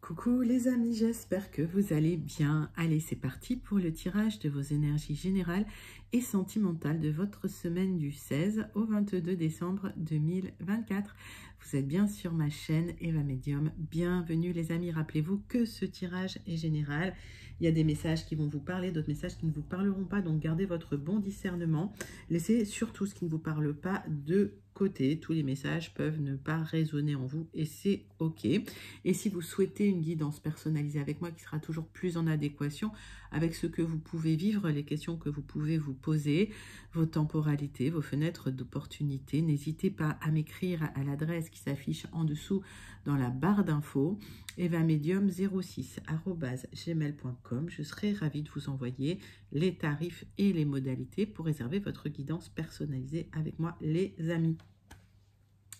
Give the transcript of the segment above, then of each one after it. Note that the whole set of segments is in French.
Coucou les amis, j'espère que vous allez bien. Allez, c'est parti pour le tirage de vos énergies générales et sentimentales de votre semaine du 16 au 22 décembre 2024. Vous êtes bien sur ma chaîne Eva Medium. Bienvenue les amis. Rappelez-vous que ce tirage est général. Il y a des messages qui vont vous parler, d'autres messages qui ne vous parleront pas. Donc gardez votre bon discernement. Laissez surtout ce qui ne vous parle pas de côté. Tous les messages peuvent ne pas résonner en vous et c'est ok. Et si vous souhaitez une guidance personnalisée avec moi qui sera toujours plus en adéquation avec ce que vous pouvez vivre, les questions que vous pouvez vous poser, vos temporalités, vos fenêtres d'opportunité, n'hésitez pas à m'écrire à l'adresse qui s'affiche en dessous dans la barre d'infos, evamedium06@gmail.com. Je serai ravie de vous envoyer les tarifs et les modalités pour réserver votre guidance personnalisée avec moi les amis.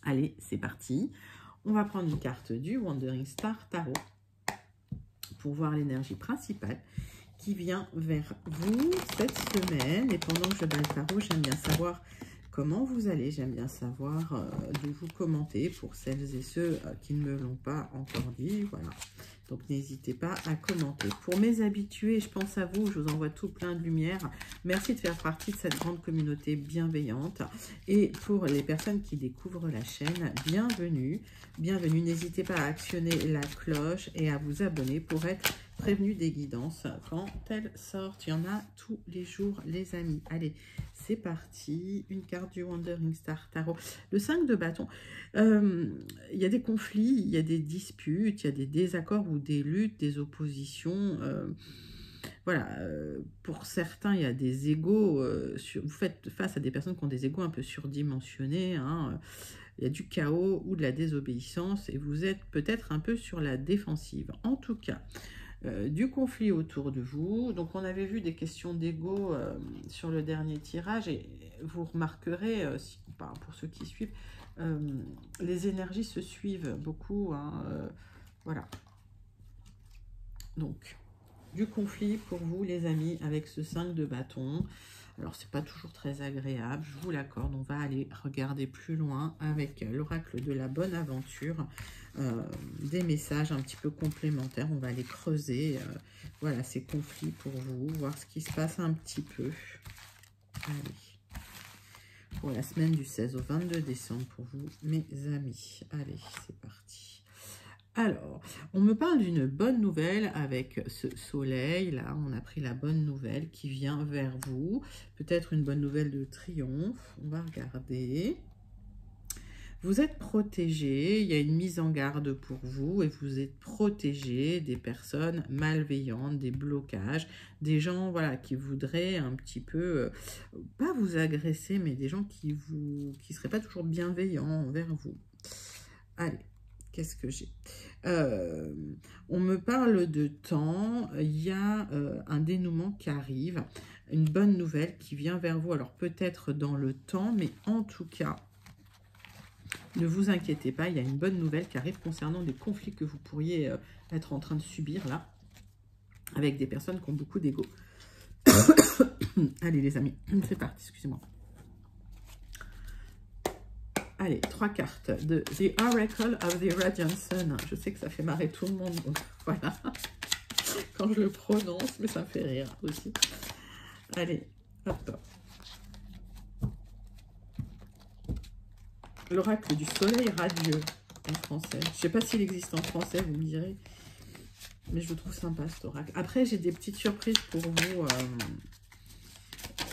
Allez, c'est parti. On va prendre une carte du Wandering Star Tarot pour voir l'énergie principale qui vient vers vous cette semaine. Et pendant que je bats le tarot, j'aime bien savoir comment vous allez. J'aime bien savoir de vous commenter pour celles et ceux qui ne me l'ont pas encore dit. Voilà. Donc, n'hésitez pas à commenter. Pour mes habitués, je pense à vous. Je vous envoie tout plein de lumière. Merci de faire partie de cette grande communauté bienveillante. Et pour les personnes qui découvrent la chaîne, bienvenue. Bienvenue. N'hésitez pas à actionner la cloche et à vous abonner pour être prévenu des guidances quand elles sortent. Il y en a tous les jours, les amis. Allez, c'est parti. Une carte du Wandering Star Tarot. Le 5 de bâton. Il y a des conflits, il y a des disputes, il y a des désaccords ou des luttes, des oppositions. Voilà, pour certains, il y a des égos. Vous faites face à des personnes qui ont des égos un peu surdimensionnés. Hein. Il y a du chaos ou de la désobéissance et vous êtes peut-être un peu sur la défensive. En tout cas, du conflit autour de vous. Donc, on avait vu des questions d'ego sur le dernier tirage et vous remarquerez, pour ceux qui suivent, les énergies se suivent beaucoup. Hein, voilà. Donc, du conflit pour vous, les amis, avec ce 5 de bâton. Alors, c'est pas toujours très agréable, je vous l'accorde. On va aller regarder plus loin avec l'oracle de la bonne aventure. Des messages un petit peu complémentaires. On va aller creuser voilà, ces conflits pour vous, voir ce qui se passe un petit peu. Allez. Pour la semaine du 16 au 22 décembre pour vous, mes amis. Allez, c'est parti. Alors, on me parle d'une bonne nouvelle avec ce soleil. Là, on a pris la bonne nouvelle qui vient vers vous. Peut-être une bonne nouvelle de triomphe. On va regarder. Vous êtes protégé, il y a une mise en garde pour vous et vous êtes protégé des personnes malveillantes, des blocages, des gens voilà, qui voudraient un petit peu, pas vous agresser, mais des gens qui seraient pas toujours bienveillants envers vous. Allez, qu'est-ce que j'ai? On me parle de temps, il y a un dénouement qui arrive, une bonne nouvelle qui vient vers vous, alors peut-être dans le temps, mais en tout cas, ne vous inquiétez pas, il y a une bonne nouvelle qui arrive concernant des conflits que vous pourriez être en train de subir là, avec des personnes qui ont beaucoup d'ego. Allez les amis, c'est parti, excusez-moi. Allez, 3 cartes de The Oracle of the Radiant Sun. Je sais que ça fait marrer tout le monde, donc voilà, quand je le prononce, mais ça me fait rire aussi. Allez, hop. L'oracle du soleil radieux en français. Je ne sais pas s'il existe en français, vous me direz. Mais je le trouve sympa cet oracle. Après, j'ai des petites surprises pour vous.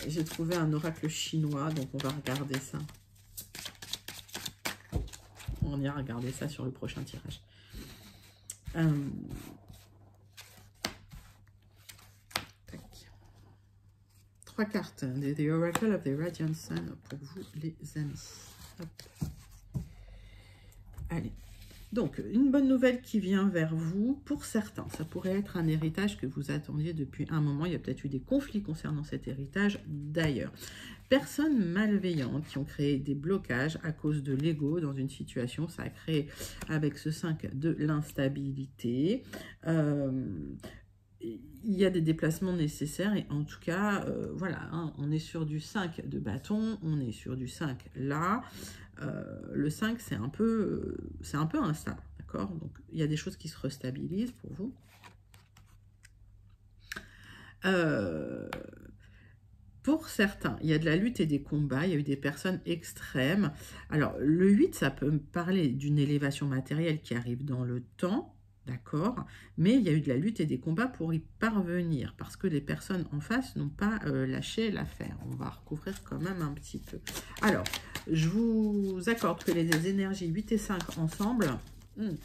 J'ai trouvé un oracle chinois, donc on va regarder ça. On ira regarder ça sur le prochain tirage. Tac. 3 cartes de The Oracle of the Radiant Sun pour vous, les amis. Hop. Allez, donc une bonne nouvelle qui vient vers vous pour certains. Ça pourrait être un héritage que vous attendiez depuis un moment. Il y a peut-être eu des conflits concernant cet héritage d'ailleurs. Personnes malveillantes qui ont créé des blocages à cause de l'ego dans une situation. Ça a créé avec ce 5 de l'instabilité. Il y a des déplacements nécessaires et en tout cas, voilà, hein, on est sur du 5 de bâton, on est sur du 5 là. Le 5, c'est un peu instable, d'accord ? d'accord? Donc, il y a des choses qui se restabilisent pour vous. Pour certains, il y a de la lutte et des combats, il y a eu des personnes extrêmes. Alors, le 8, ça peut me parler d'une élévation matérielle qui arrive dans le temps, d'accord? Mais il y a eu de la lutte et des combats pour y parvenir, parce que les personnes en face n'ont pas lâché l'affaire. On va recouvrir quand même un petit peu. Alors, je vous accorde que les énergies 8 et 5 ensemble, n'aiment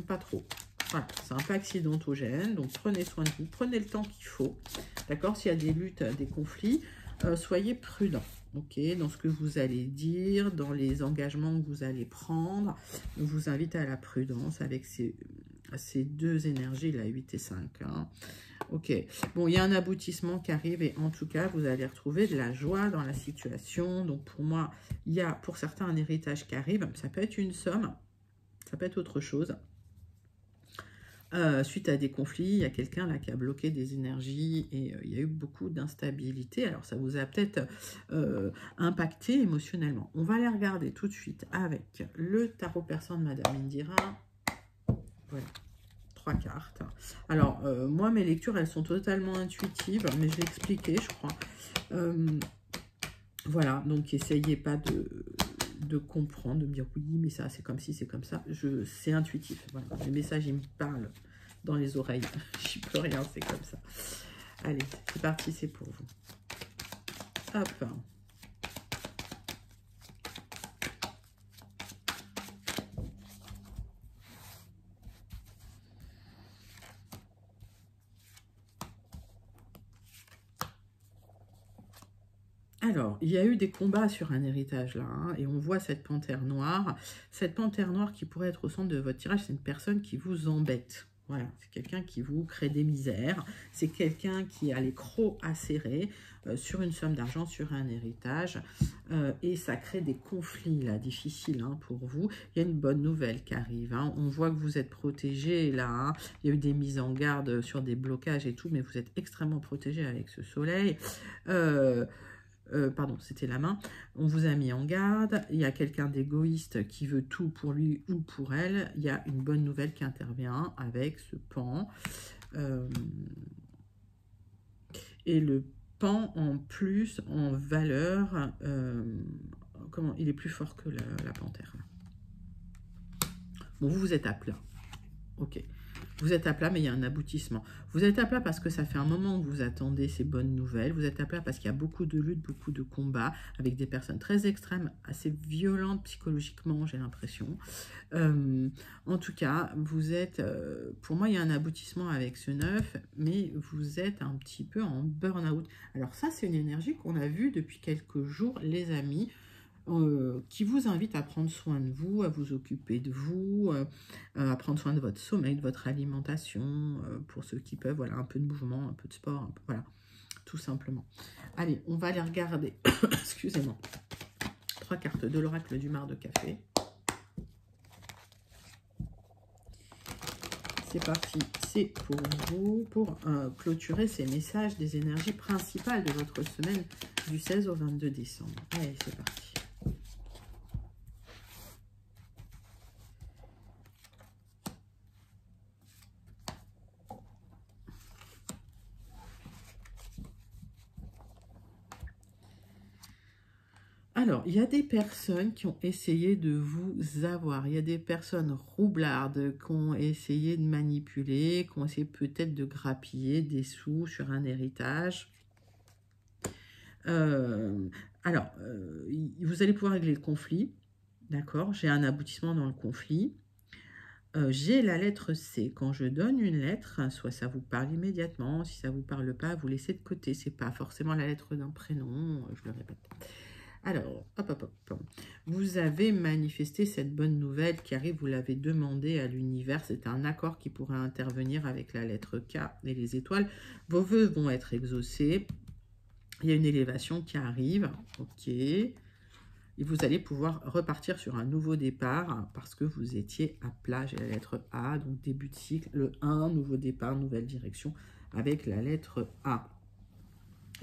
pas trop. Voilà, c'est un peu accidentogène, donc prenez soin de vous, prenez le temps qu'il faut, d'accord? S'il y a des luttes, des conflits, soyez prudents, ok? Dans ce que vous allez dire, dans les engagements que vous allez prendre. On vous invite à la prudence avec ces deux énergies, là, 8 et 5. Hein. Ok, bon, il y a un aboutissement qui arrive et en tout cas, vous allez retrouver de la joie dans la situation. Donc pour moi, il y a pour certains un héritage qui arrive, ça peut être une somme, ça peut être autre chose. Suite à des conflits, il y a quelqu'un là qui a bloqué des énergies et il y a eu beaucoup d'instabilité. Alors ça vous a peut-être impacté émotionnellement. On va les regarder tout de suite avec le tarot persan de Madame Indira. Voilà, 3 cartes. Alors moi mes lectures elles sont totalement intuitives, mais je l'ai expliqué je crois. Voilà, donc essayez pas de comprendre, de me dire oui, mais ça, c'est comme ci, c'est comme ça. C'est intuitif. Voilà. Les messages, ils me parlent dans les oreilles. J'y peux rien, c'est comme ça. Allez, c'est parti, c'est pour vous. Hop. Alors, il y a eu des combats sur un héritage là, hein, et on voit cette panthère noire. Cette panthère noire qui pourrait être au centre de votre tirage, c'est une personne qui vous embête. Voilà, c'est quelqu'un qui vous crée des misères. C'est quelqu'un qui a les crocs acérés sur une somme d'argent, sur un héritage. Et ça crée des conflits là, difficiles hein, pour vous. Il y a une bonne nouvelle qui arrive. Hein. On voit que vous êtes protégé là. Hein. Il y a eu des mises en garde sur des blocages et tout, mais vous êtes extrêmement protégé avec ce soleil. Pardon, c'était la main. On vous a mis en garde. Il y a quelqu'un d'égoïste qui veut tout pour lui ou pour elle. Il y a une bonne nouvelle qui intervient avec ce pan. Et le pan, en plus, en valeur, comment, il est plus fort que la panthère. Bon, vous êtes à plat. Ok. Vous êtes à plat, mais il y a un aboutissement. Vous êtes à plat parce que ça fait un moment que vous attendez ces bonnes nouvelles. Vous êtes à plat parce qu'il y a beaucoup de luttes, beaucoup de combats avec des personnes très extrêmes, assez violentes psychologiquement, j'ai l'impression. En tout cas, vous êtes... pour moi, il y a un aboutissement avec ce 9, mais vous êtes un petit peu en burn-out. Alors ça, c'est une énergie qu'on a vue depuis quelques jours, les amis. Qui vous invite à prendre soin de vous, à vous occuper de vous, à prendre soin de votre sommeil, de votre alimentation, pour ceux qui peuvent, voilà, un peu de mouvement, un peu de sport, un peu, voilà, tout simplement. Allez, on va aller regarder, excusez-moi, 3 cartes de l'oracle du mar de café. C'est parti, c'est pour vous, pour clôturer ces messages des énergies principales de votre semaine du 16 au 22 décembre. Allez, c'est parti. Alors, il y a des personnes qui ont essayé de vous avoir. Il y a des personnes roublardes qui ont essayé de manipuler, qui ont essayé peut-être de grappiller des sous sur un héritage. Alors, vous allez pouvoir régler le conflit. D'accord? J'ai un aboutissement dans le conflit. J'ai la lettre C. Quand je donne une lettre, soit ça vous parle immédiatement, si ça ne vous parle pas, vous laissez de côté. Ce n'est pas forcément la lettre d'un prénom, je le répète. Alors, hop. Vous avez manifesté cette bonne nouvelle qui arrive, vous l'avez demandé à l'univers. C'est un accord qui pourrait intervenir avec la lettre K et les étoiles. Vos vœux vont être exaucés. Il y a une élévation qui arrive. Ok. Et vous allez pouvoir repartir sur un nouveau départ parce que vous étiez à plat. J'ai la lettre A, donc début de cycle. Le 1, nouveau départ, nouvelle direction avec la lettre A.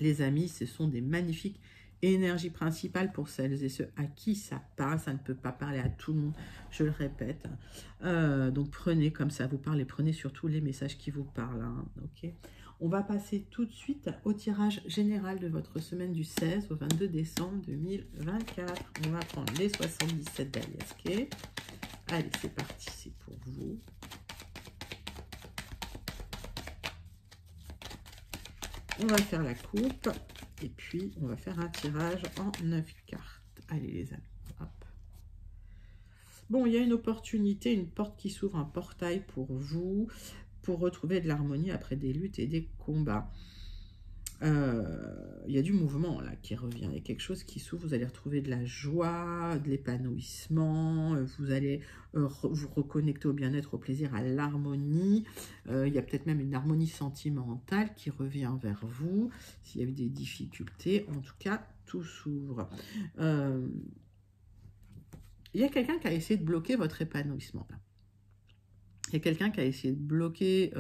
Les amis, ce sont des magnifiques Énergie principale pour celles et ceux à qui ça parle. Ça ne peut pas parler à tout le monde, je le répète. Donc prenez comme ça vous parle et prenez surtout les messages qui vous parlent. Hein, ok. On va passer tout de suite au tirage général de votre semaine du 16 au 22 décembre 2024. On va prendre les 77 d'Aliaske. Allez, c'est parti, c'est pour vous. On va faire la coupe et puis on va faire un tirage en 9 cartes. Allez les amis, hop. Bon, il y a une opportunité, une porte qui s'ouvre, un portail pour vous, pour retrouver de l'harmonie après des luttes et des combats. Il y a du mouvement là qui revient, il y a quelque chose qui s'ouvre, vous allez retrouver de la joie, de l'épanouissement, vous allez vous reconnecter au bien-être, au plaisir, à l'harmonie. Il y a peut-être même une harmonie sentimentale qui revient vers vous, s'il y a eu des difficultés, en tout cas tout s'ouvre. Il y a quelqu'un qui a essayé de bloquer votre épanouissement là. Il y a quelqu'un qui a essayé de bloquer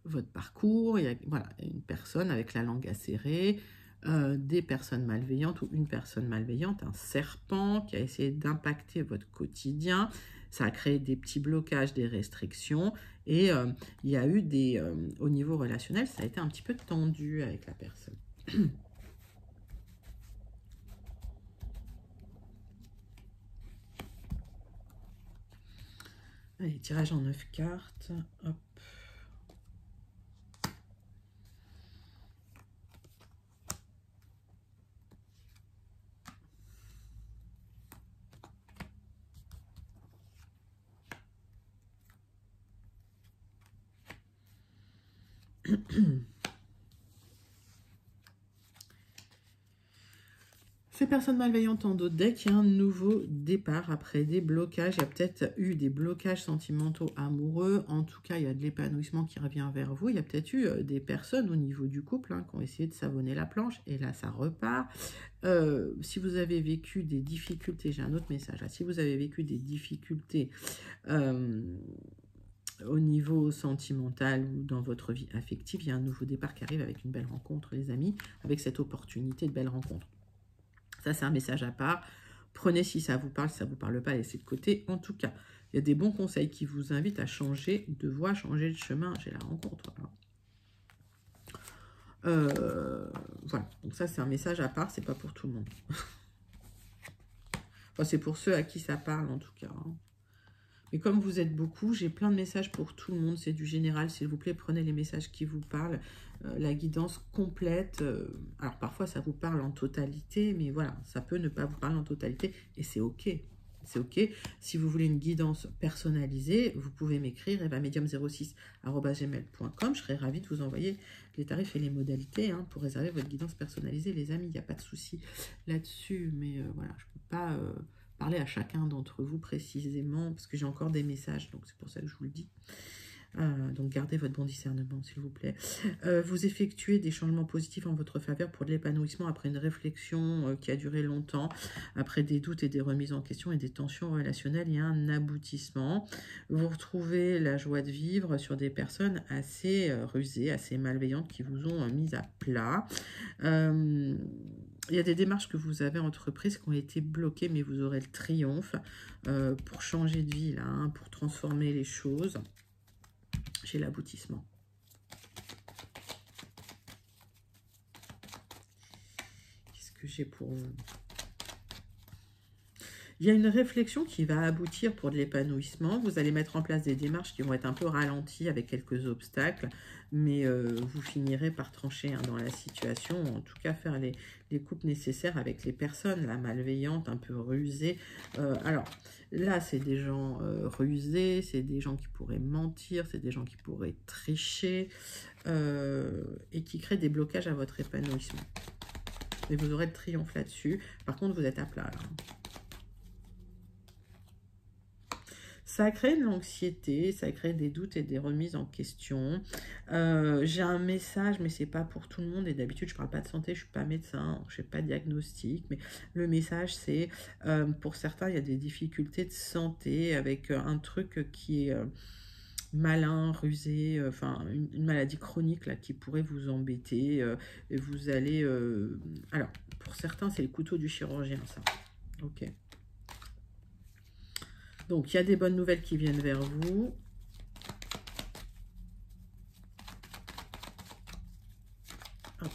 votre parcours. Il y a voilà, une personne avec la langue acérée, des personnes malveillantes ou une personne malveillante, un serpent qui a essayé d'impacter votre quotidien. Ça a créé des petits blocages, des restrictions. Et il y a eu des... au niveau relationnel, ça a été un petit peu tendu avec la personne. Allez, tirage en 9 cartes. Hop. Ces personnes malveillantes en d'autres decks, il y a un nouveau départ après des blocages. Il y a peut-être eu des blocages sentimentaux amoureux. En tout cas, il y a de l'épanouissement qui revient vers vous. Il y a peut-être eu des personnes au niveau du couple hein, qui ont essayé de savonner la planche. Et là, ça repart. Si vous avez vécu des difficultés, j'ai un autre message là. Si vous avez vécu des difficultés au niveau sentimental ou dans votre vie affective, il y a un nouveau départ qui arrive avec une belle rencontre, les amis, avec cette opportunité de belle rencontre. Ça, c'est un message à part. Prenez si ça vous parle, si ça ne vous parle pas, laissez de côté. En tout cas, il y a des bons conseils qui vous invitent à changer de voie, changer de chemin. J'ai la rencontre. Voilà. Donc ça, c'est un message à part. C'est pas pour tout le monde. Enfin, c'est pour ceux à qui ça parle, en tout cas. Hein. Mais comme vous êtes beaucoup, j'ai plein de messages pour tout le monde. C'est du général, s'il vous plaît. Prenez les messages qui vous parlent. La guidance complète. Alors, parfois, ça vous parle en totalité. Mais voilà, ça peut ne pas vous parler en totalité. Et c'est OK. C'est OK. Si vous voulez une guidance personnalisée, vous pouvez m'écrire evamedium06@gmail.com. Je serai ravie de vous envoyer les tarifs et les modalités hein, pour réserver votre guidance personnalisée. Les amis, il n'y a pas de souci là-dessus. Mais voilà, je ne peux pas... parler à chacun d'entre vous précisément, parce que j'ai encore des messages, donc c'est pour ça que je vous le dis. Donc gardez votre bon discernement, s'il vous plaît. Vous effectuez des changements positifs en votre faveur pour de l'épanouissement après une réflexion qui a duré longtemps, après des doutes et des remises en question et des tensions relationnelles, il y a un aboutissement. Vous retrouvez la joie de vivre sur des personnes assez rusées, assez malveillantes qui vous ont mis à plat. Il y a des démarches que vous avez entreprises qui ont été bloquées, mais vous aurez le triomphe pour changer de vie, là, hein, pour transformer les choses. J'ai l'aboutissement. Qu'est-ce que j'ai pour vous? Il y a une réflexion qui va aboutir pour de l'épanouissement. Vous allez mettre en place des démarches qui vont être un peu ralenties avec quelques obstacles, mais vous finirez par trancher hein, dans la situation, ou en tout cas faire les coupes nécessaires avec les personnes là, malveillantes, un peu rusées. Alors là, c'est des gens rusés, c'est des gens qui pourraient mentir, c'est des gens qui pourraient tricher et qui créent des blocages à votre épanouissement. Et vous aurez le triomphe là-dessus. Par contre, vous êtes à plat là. Ça crée de l'anxiété, ça crée des doutes et des remises en question. J'ai un message, mais c'est pas pour tout le monde. Et d'habitude, je parle pas de santé, je suis pas médecin, je fais pas de diagnostic. Mais le message, c'est pour certains, il y a des difficultés de santé avec un truc qui est malin, rusé, enfin une maladie chronique là qui pourrait vous embêter. Et vous allez, alors pour certains, c'est le couteau du chirurgien, ça. Ok. Donc, il y a des bonnes nouvelles qui viennent vers vous. Hop.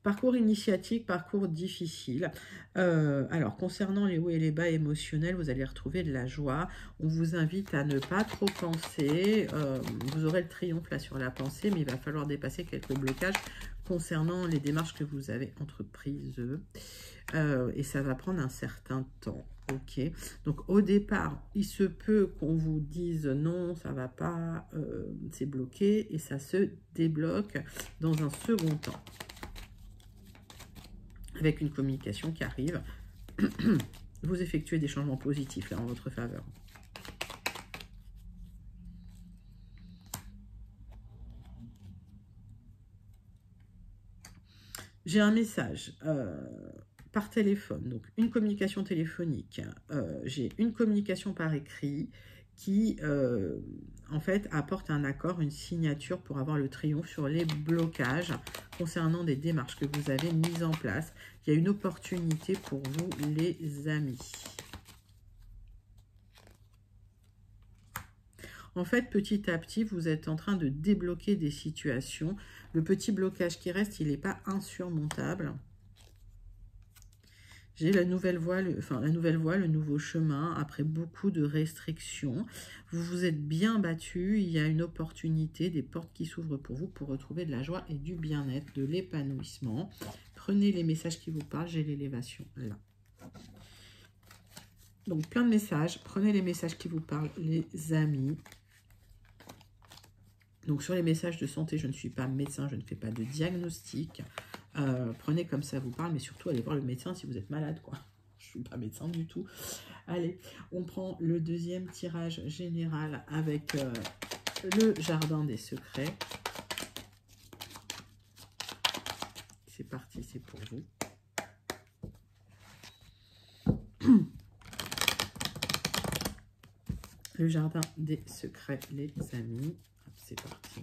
Parcours initiatique, parcours difficile. Alors, concernant les hauts et les bas émotionnels, vous allez retrouver de la joie. On vous invite à ne pas trop penser. Vous aurez le triomphe là sur la pensée, mais il va falloir dépasser quelques blocages concernant les démarches que vous avez entreprises. Et ça va prendre un certain temps. Ok. Donc, au départ, il se peut qu'on vous dise non, ça va pas, c'est bloqué, et ça se débloque dans un second temps. Avec une communication qui arrive, vous effectuez des changements positifs là en votre faveur. J'ai un message par téléphone, donc une communication téléphonique. J'ai une communication par écrit qui, en fait, apporte un accord, une signature pour avoir le triomphe sur les blocages concernant des démarches que vous avez mises en place. Il y a une opportunité pour vous, les amis. En fait, petit à petit, vous êtes en train de débloquer des situations. Le petit blocage qui reste, il n'est pas insurmontable. J'ai la nouvelle voie, le nouveau chemin, après beaucoup de restrictions. Vous vous êtes bien battu, il y a une opportunité, des portes qui s'ouvrent pour vous pour retrouver de la joie et du bien-être, de l'épanouissement. Prenez les messages qui vous parlent, j'ai l'élévation là. Donc plein de messages, prenez les messages qui vous parlent, les amis. Donc sur les messages de santé, je ne suis pas médecin, je ne fais pas de diagnostic. Prenez comme ça vous parle, mais surtout allez voir le médecin si vous êtes malade, quoi. Je ne suis pas médecin du tout. Allez, on prend le deuxième tirage général avec le jardin des secrets. C'est parti, c'est pour vous. Le jardin des secrets, les amis. C'est parti.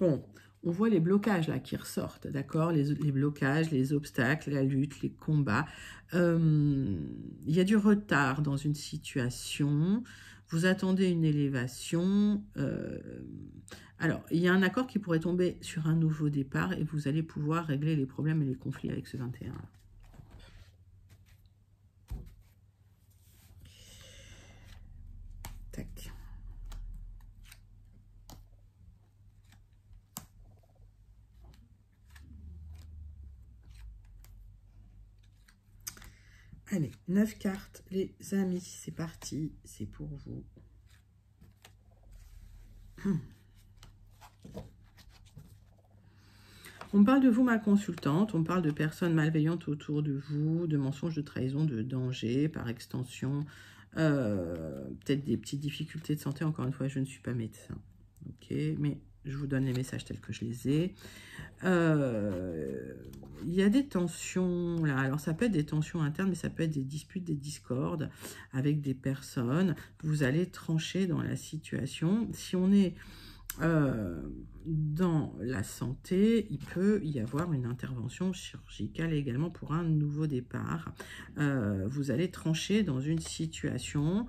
Bon, on voit les blocages là qui ressortent, d'accord, les blocages, les obstacles, la lutte, les combats. Il y a du retard dans une situation. Vous attendez une élévation. Alors, il y a un accord qui pourrait tomber sur un nouveau départ et vous allez pouvoir régler les problèmes et les conflits avec ce 21. Tac. Allez, 9 cartes, les amis, c'est parti, c'est pour vous. On parle de vous, ma consultante, on parle de personnes malveillantes autour de vous, de mensonges, de trahison, de danger, par extension, peut-être des petites difficultés de santé. Encore une fois, je ne suis pas médecin, ok, mais je vous donne les messages tels que je les ai. Il y a des tensions là, alors ça peut être des tensions internes, mais ça peut être des disputes, des discordes avec des personnes. Vous allez trancher dans la situation. Si on est dans la santé, il peut y avoir une intervention chirurgicale également pour un nouveau départ. Vous allez trancher dans une situation.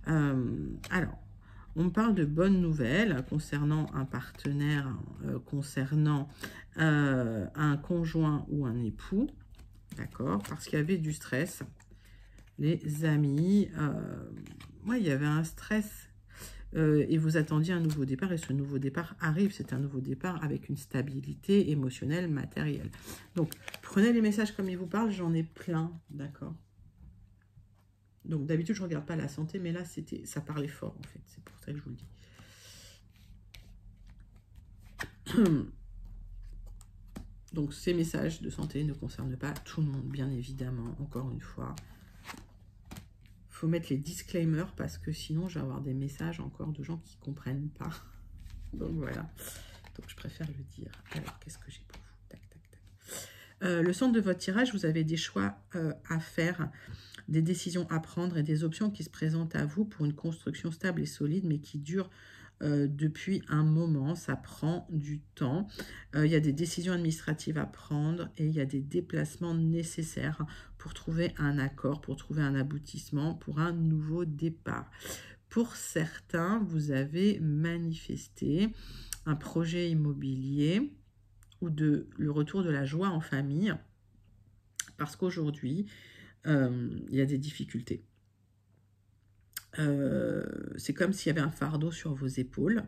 Alors, on me parle de bonnes nouvelles concernant un partenaire, concernant un conjoint ou un époux, d'accord, parce qu'il y avait du stress, les amis, ouais, il y avait un stress, et vous attendiez un nouveau départ, et ce nouveau départ arrive, c'est un nouveau départ avec une stabilité émotionnelle, matérielle. Donc, prenez les messages comme ils vous parlent, j'en ai plein, d'accord. Donc, d'habitude, je ne regarde pas la santé, mais là, ça parlait fort, en fait. C'est pour ça que je vous le dis. Donc, ces messages de santé ne concernent pas tout le monde, bien évidemment. Encore une fois, il faut mettre les disclaimers parce que sinon, je vais avoir des messages encore de gens qui ne comprennent pas. Donc, voilà. Donc, je préfère le dire. Alors, qu'est-ce que j'ai pour vous? Tac, tac, tac. Le centre de votre tirage, vous avez des choix à faire, des décisions à prendre et des options qui se présentent à vous pour une construction stable et solide, mais qui dure depuis un moment. Ça prend du temps. Il y a des décisions administratives à prendre et il y a des déplacements nécessaires pour trouver un accord, pour trouver un aboutissement, pour un nouveau départ. Pour certains, vous avez manifesté un projet immobilier ou le retour de la joie en famille, parce qu'aujourd'hui, il y a des difficultés. C'est comme s'il y avait un fardeau sur vos épaules,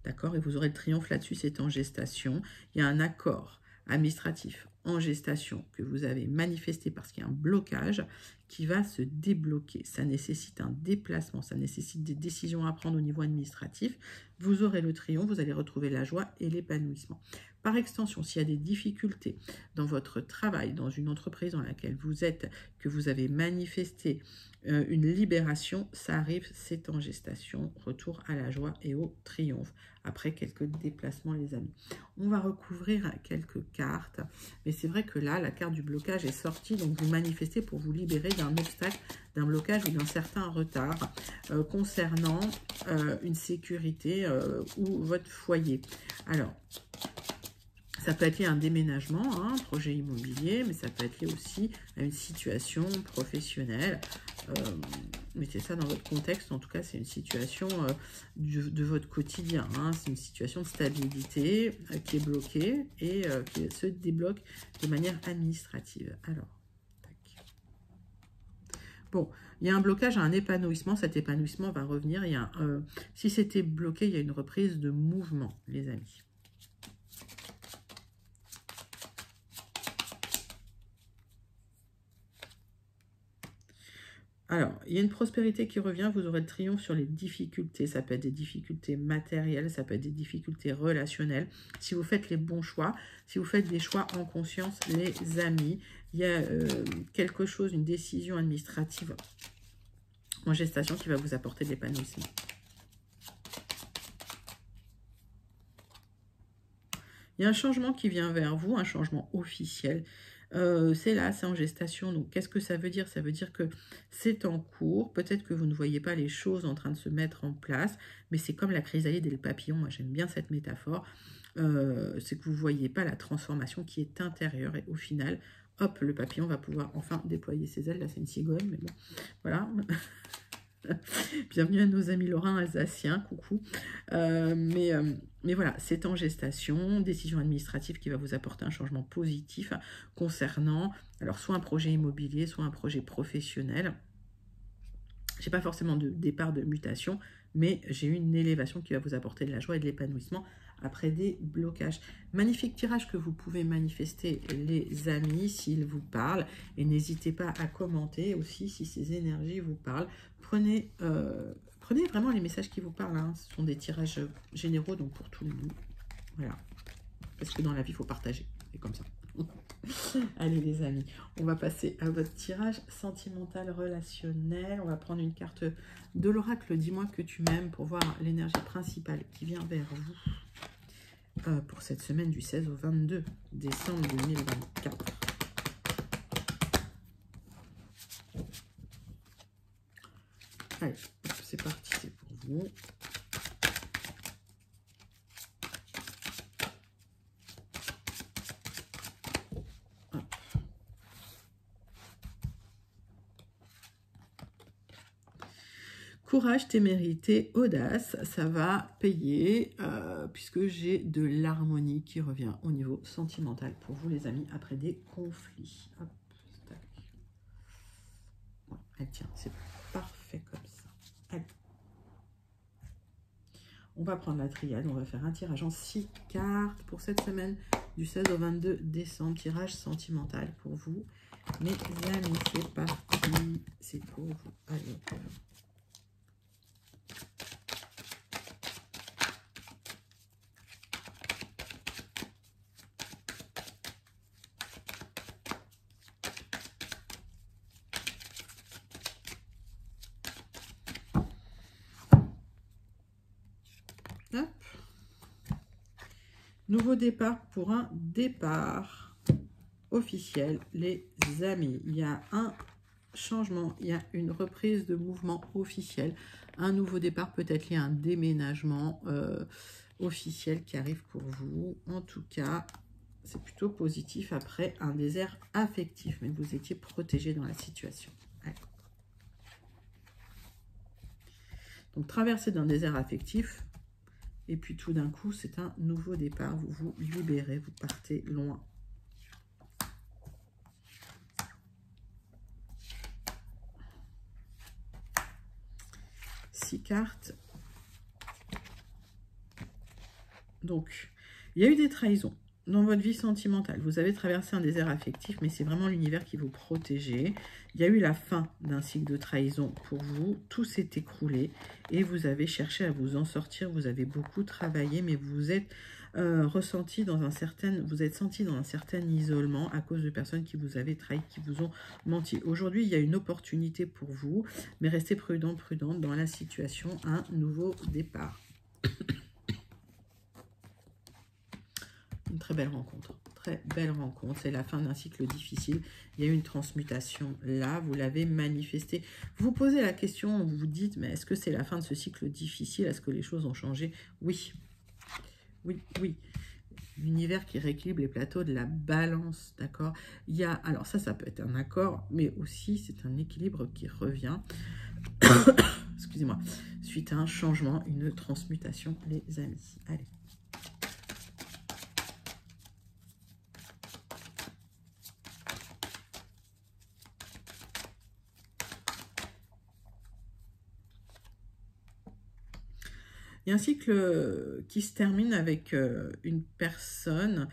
d'accord? Et vous aurez le triomphe là-dessus, c'est en gestation. Il y a un accord administratif en gestation que vous avez manifesté parce qu'il y a un blocage qui va se débloquer. Ça nécessite un déplacement, ça nécessite des décisions à prendre au niveau administratif. Vous aurez le triomphe, vous allez retrouver la joie et l'épanouissement. Par extension, s'il y a des difficultés dans votre travail, dans une entreprise dans laquelle vous êtes, que vous avez manifesté une libération, ça arrive, c'est en gestation. Retour à la joie et au triomphe. Après quelques déplacements, les amis. On va recouvrir quelques cartes. Mais c'est vrai que là, la carte du blocage est sortie. Donc, vous manifestez pour vous libérer d'un obstacle, d'un blocage ou d'un certain retard concernant une sécurité ou votre foyer. Alors, ça peut être lié à un déménagement, un projet immobilier, mais ça peut être lié aussi à une situation professionnelle. Mettez ça dans votre contexte, en tout cas c'est une situation de votre quotidien, hein. C'est une situation de stabilité qui est bloquée et qui se débloque de manière administrative. Alors, tac. Bon, il y a un blocage, un épanouissement, cet épanouissement va revenir. Si c'était bloqué, il y a une reprise de mouvement, les amis. Alors, il y a une prospérité qui revient, vous aurez le triomphe sur les difficultés. Ça peut être des difficultés matérielles, ça peut être des difficultés relationnelles. Si vous faites les bons choix, si vous faites des choix en conscience, les amis, il y a quelque chose, une décision administrative en gestation qui va vous apporter de l'épanouissement. Il y a un changement qui vient vers vous, un changement officiel. C'est là, c'est en gestation. Donc, qu'est-ce que ça veut dire? Ça veut dire que c'est en cours. Peut-être que vous ne voyez pas les choses en train de se mettre en place, mais c'est comme la chrysalide et le papillon. Moi, j'aime bien cette métaphore. C'est que vous ne voyez pas la transformation qui est intérieure. Et au final, hop, le papillon va pouvoir enfin déployer ses ailes. Là, c'est une cigogne, mais bon, voilà. Bienvenue à nos amis lorrains alsaciens, coucou. Mais voilà, c'est en gestation, décision administrative qui va vous apporter un changement positif concernant, alors soit un projet immobilier, soit un projet professionnel. Je n'ai pas forcément de départ de mutation, mais j'ai une élévation qui va vous apporter de la joie et de l'épanouissement après des blocages. Magnifique tirage que vous pouvez manifester, les amis, s'ils vous parlent. Et n'hésitez pas à commenter aussi si ces énergies vous parlent. Prenez vraiment les messages qui vous parlent, hein. Ce sont des tirages généraux, donc pour tout le monde. Voilà. Parce que dans la vie, il faut partager. C'est comme ça. Allez les amis, on va passer à votre tirage sentimental relationnel. On va prendre une carte de l'oracle. Dis-moi que tu m'aimes pour voir l'énergie principale qui vient vers vous pour cette semaine du 16 au 22 décembre 2024. Allez, c'est parti, c'est pour vous. Courage, témérité, audace, ça va payer puisque j'ai de l'harmonie qui revient au niveau sentimental pour vous les amis après des conflits. Hop, tac. Ouais, elle tient, c'est parfait comme ça. Allez. On va prendre la triade, on va faire un tirage en 6 cartes pour cette semaine du 16 au 22 décembre. Tirage sentimental pour vous. Mes amis, c'est parti. C'est pour vous. Allez, hop. Nouveau départ pour un départ. officiel, les amis. Il y a un changement, il y a une reprise de mouvement officiel, un nouveau départ, peut-être lié à un déménagement officiel qui arrive pour vous. En tout cas, c'est plutôt positif après un désert affectif, mais vous étiez protégé dans la situation. Allez. Donc, traversée d'un désert affectif, et puis tout d'un coup, c'est un nouveau départ. Vous vous libérez, vous partez loin. Six cartes. Donc, il y a eu des trahisons dans votre vie sentimentale. Vous avez traversé un désert affectif, mais c'est vraiment l'univers qui vous protégeait. Il y a eu la fin d'un cycle de trahison pour vous. Tout s'est écroulé et vous avez cherché à vous en sortir. Vous avez beaucoup travaillé, mais vous êtes ressenti dans un certain, vous êtes senti dans un certain isolement à cause de personnes qui vous avaient trahi, qui vous ont menti. Aujourd'hui, il y a une opportunité pour vous, mais restez prudent, prudente dans la situation. Un nouveau départ. Une très belle rencontre. Très belle rencontre. C'est la fin d'un cycle difficile. Il y a eu une transmutation là. Vous l'avez manifesté. Vous vous posez la question, vous vous dites, mais est-ce que c'est la fin de ce cycle difficile? Est-ce que les choses ont changé? Oui. Oui, oui. L'univers qui rééquilibre les plateaux de la balance, d'accord? Il y a, alors ça peut être un accord, mais aussi c'est un équilibre qui revient. Excusez-moi. Suite à un changement, une transmutation, les amis. Allez. Il y a un cycle qui se termine avec une personne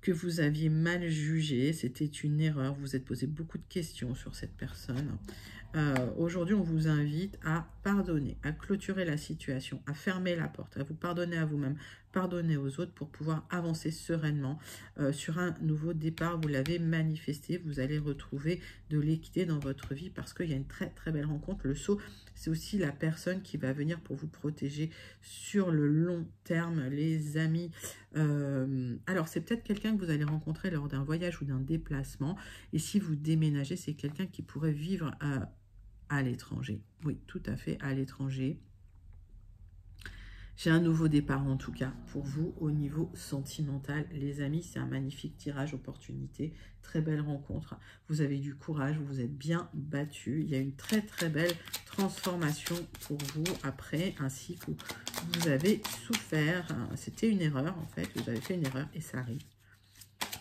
que vous aviez mal jugée. C'était une erreur. Vous vous êtes posé beaucoup de questions sur cette personne. Aujourd'hui, on vous invite à pardonner, à clôturer la situation, à fermer la porte, à vous pardonner à vous-même, pardonner aux autres pour pouvoir avancer sereinement sur un nouveau départ. Vous l'avez manifesté. Vous allez retrouver de l'équité dans votre vie parce qu'il y a une très très belle rencontre. Le saut, c'est aussi la personne qui va venir pour vous protéger sur le long terme, les amis. Alors, c'est peut-être quelqu'un que vous allez rencontrer lors d'un voyage ou d'un déplacement. Et si vous déménagez, c'est quelqu'un qui pourrait vivre à l'étranger. Oui, tout à fait, à l'étranger. J'ai un nouveau départ en tout cas pour vous au niveau sentimental. Les amis, c'est un magnifique tirage opportunité. Très belle rencontre. Vous avez du courage, vous vous êtes bien battu. Il y a une très très belle transformation pour vous après un cycle où vous avez souffert. C'était une erreur en fait. Vous avez fait une erreur et ça arrive.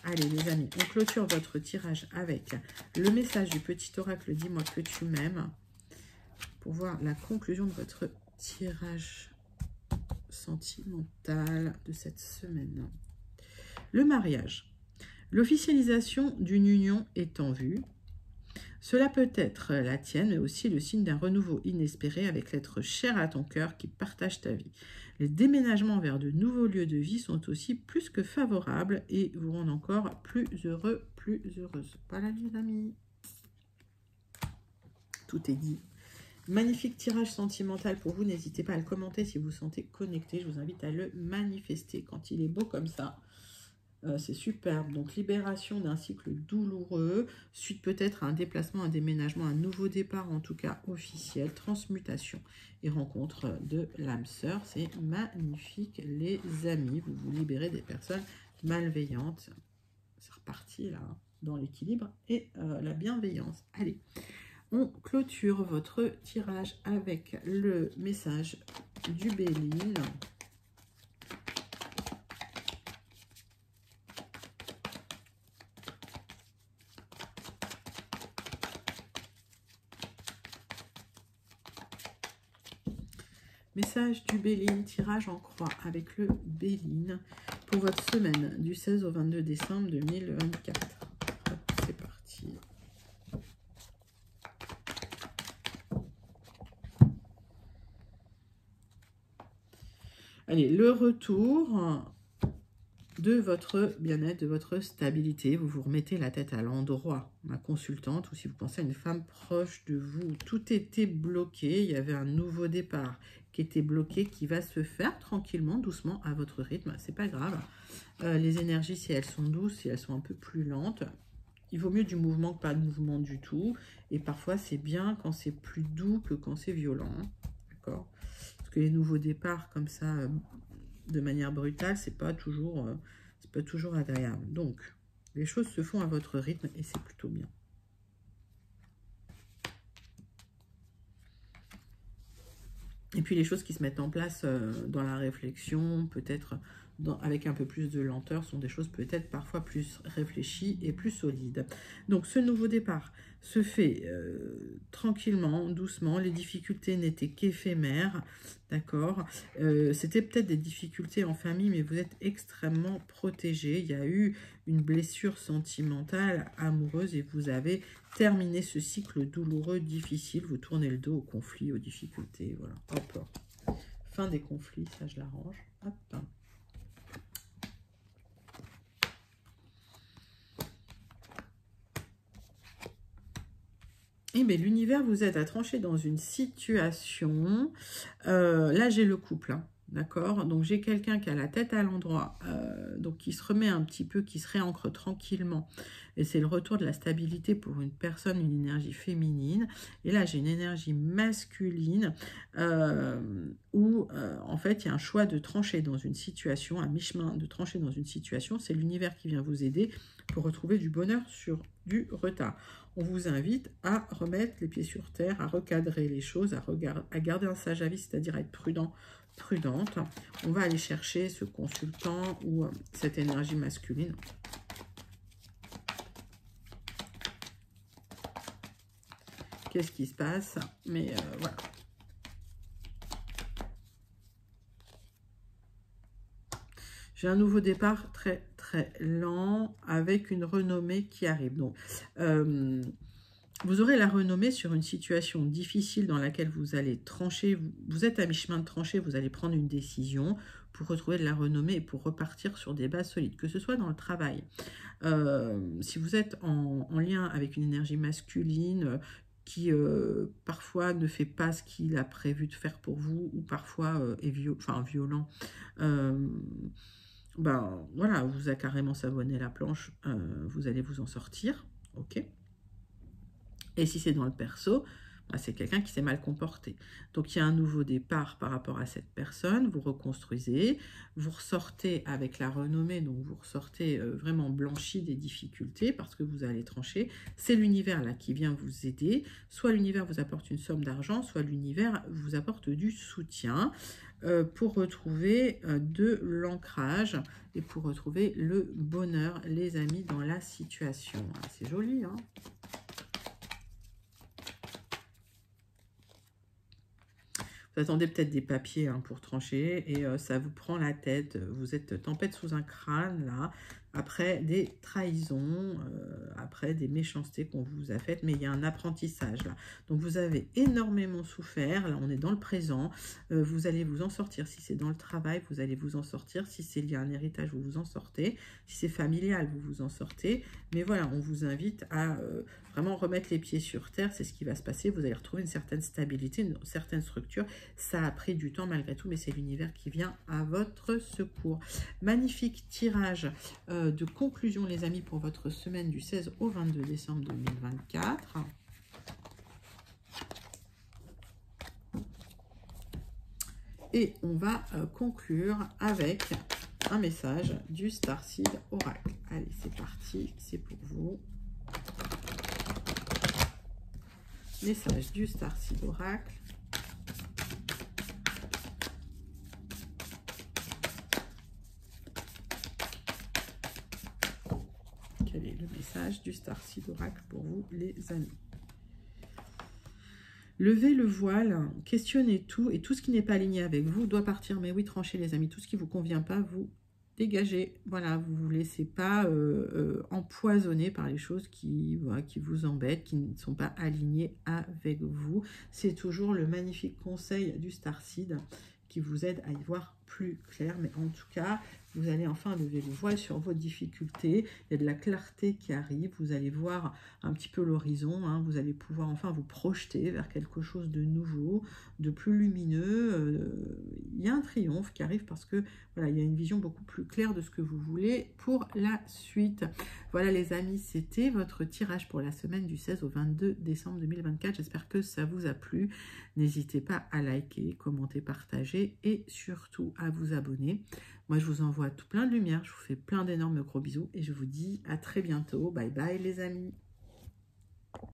Allez les amis, on clôture votre tirage avec le message du petit oracle « Dis-moi que tu m'aimes » pour voir la conclusion de votre tirage sentimental de cette semaine. Le mariage. L'officialisation d'une union est en vue. Cela peut être la tienne, mais aussi le signe d'un renouveau inespéré avec l'être cher à ton cœur qui partage ta vie. Les déménagements vers de nouveaux lieux de vie sont aussi plus que favorables et vous rendent encore plus heureux, plus heureuse. Voilà les amis. Tout est dit. Magnifique tirage sentimental pour vous. N'hésitez pas à le commenter si vous vous sentez connecté. Je vous invite à le manifester quand il est beau comme ça. C'est superbe. Donc, libération d'un cycle douloureux, suite peut-être à un déplacement, un déménagement, un nouveau départ, en tout cas officiel, transmutation et rencontre de l'âme sœur. C'est magnifique, les amis. Vous vous libérez des personnes malveillantes. C'est reparti, là, dans l'équilibre et la bienveillance. Allez, on clôture votre tirage avec le message du Béline. Message du Béline, tirage en croix avec le Béline pour votre semaine du 16 au 22 décembre 2024. C'est parti. Allez, le retour de votre bien-être, de votre stabilité. Vous vous remettez la tête à l'endroit, ma consultante, ou si vous pensez à une femme proche de vous. Tout était bloqué, il y avait un nouveau départ qui était bloqué, qui va se faire tranquillement, doucement, à votre rythme. C'est pas grave. Les énergies, si elles sont douces, si elles sont un peu plus lentes, il vaut mieux du mouvement que pas de mouvement du tout. Et parfois, c'est bien quand c'est plus doux que quand c'est violent. D'accord? Parce que les nouveaux départs, comme ça, de manière brutale, c'est pas toujours agréable. Donc, les choses se font à votre rythme et c'est plutôt bien. Et puis les choses qui se mettent en place dans la réflexion, peut-être avec un peu plus de lenteur, sont des choses peut-être parfois plus réfléchies et plus solides. Donc ce nouveau départ se fait tranquillement, doucement. Les difficultés n'étaient qu'éphémères, d'accord. C'était peut-être des difficultés en famille, mais vous êtes extrêmement protégé. Il y a eu une blessure sentimentale, amoureuse, et vous avez terminé ce cycle douloureux, difficile. Vous tournez le dos aux conflits, aux difficultés, voilà. Hop. Fin des conflits, ça je l'arrange. Hop. Et bien, l'univers vous aide à trancher dans une situation. Là, j'ai le couple, hein, d'accord? Donc, j'ai quelqu'un qui a la tête à l'endroit, donc qui se remet un petit peu, qui se réancre tranquillement. Et c'est le retour de la stabilité pour une personne, une énergie féminine. Et là, j'ai une énergie masculine où, en fait, il y a un choix de trancher dans une situation, à mi-chemin de trancher dans une situation. C'est l'univers qui vient vous aider pour retrouver du bonheur sur du retard. On vous invite à remettre les pieds sur terre, à recadrer les choses, à garder un sage avis, c'est-à-dire à être prudent, prudente. On va aller chercher ce consultant ou cette énergie masculine. Qu'est-ce qui se passe? Mais voilà. J'ai un nouveau départ très très lent avec une renommée qui arrive. Donc, vous aurez la renommée sur une situation difficile dans laquelle vous allez trancher. Vous êtes à mi-chemin de trancher, vous allez prendre une décision pour retrouver de la renommée et pour repartir sur des bases solides, que ce soit dans le travail. Si vous êtes en lien avec une énergie masculine qui parfois ne fait pas ce qu'il a prévu de faire pour vous, ou parfois est violent, ben voilà, vous a carrément savonné la planche, vous allez vous en sortir, ok. Et si c'est dans le perso, ben c'est quelqu'un qui s'est mal comporté. Donc il y a un nouveau départ par rapport à cette personne, vous reconstruisez, vous ressortez avec la renommée, donc vous ressortez vraiment blanchi des difficultés parce que vous allez trancher. C'est l'univers là qui vient vous aider, soit l'univers vous apporte une somme d'argent, soit l'univers vous apporte du soutien. Pour retrouver de l'ancrage et pour retrouver le bonheur, les amis, dans la situation. C'est joli, hein? Vous attendez peut-être des papiers hein, pour trancher et ça vous prend la tête. Vous êtes tempête sous un crâne, là, après des trahisons, après des méchancetés qu'on vous a faites, mais il y a un apprentissage, là. Donc, vous avez énormément souffert. Là, on est dans le présent. Vous allez vous en sortir. Si c'est dans le travail, vous allez vous en sortir. Si c'est lié à un héritage, vous vous en sortez. Si c'est familial, vous vous en sortez. Mais voilà, on vous invite à vraiment remettre les pieds sur terre. C'est ce qui va se passer. Vous allez retrouver une certaine stabilité, une certaine structure. Ça a pris du temps malgré tout, mais c'est l'univers qui vient à votre secours. Magnifique tirage de conclusion, les amis, pour votre semaine du 16 au 22 décembre 2024. Et on va conclure avec un message du Starseed Oracle. Allez, c'est parti, c'est pour vous. Message du Starseed Oracle. Quel est le message du Starseed Oracle pour vous, les amis? Levez le voile, questionnez tout, et tout ce qui n'est pas aligné avec vous doit partir. Mais oui, tranchez, les amis, tout ce qui ne vous convient pas, vous dégagez. Voilà, vous ne vous laissez pas empoisonner par les choses qui vous embêtent, qui ne sont pas alignées avec vous. C'est toujours le magnifique conseil du Starseed qui vous aide à y voir plus clair. Mais en tout cas, vous allez enfin lever le voile sur vos difficultés. Il y a de la clarté qui arrive. Vous allez voir un petit peu l'horizon. Hein. Vous allez pouvoir enfin vous projeter vers quelque chose de nouveau, de plus lumineux. Il y a un triomphe qui arrive parce que voilà, il y a une vision beaucoup plus claire de ce que vous voulez pour la suite. Voilà les amis, c'était votre tirage pour la semaine du 16 au 22 décembre 2024. J'espère que ça vous a plu. N'hésitez pas à liker, commenter, partager et surtout à vous abonner. Moi, je vous envoie tout plein de lumière. Je vous fais plein d'énormes gros bisous et je vous dis à très bientôt. Bye bye les amis.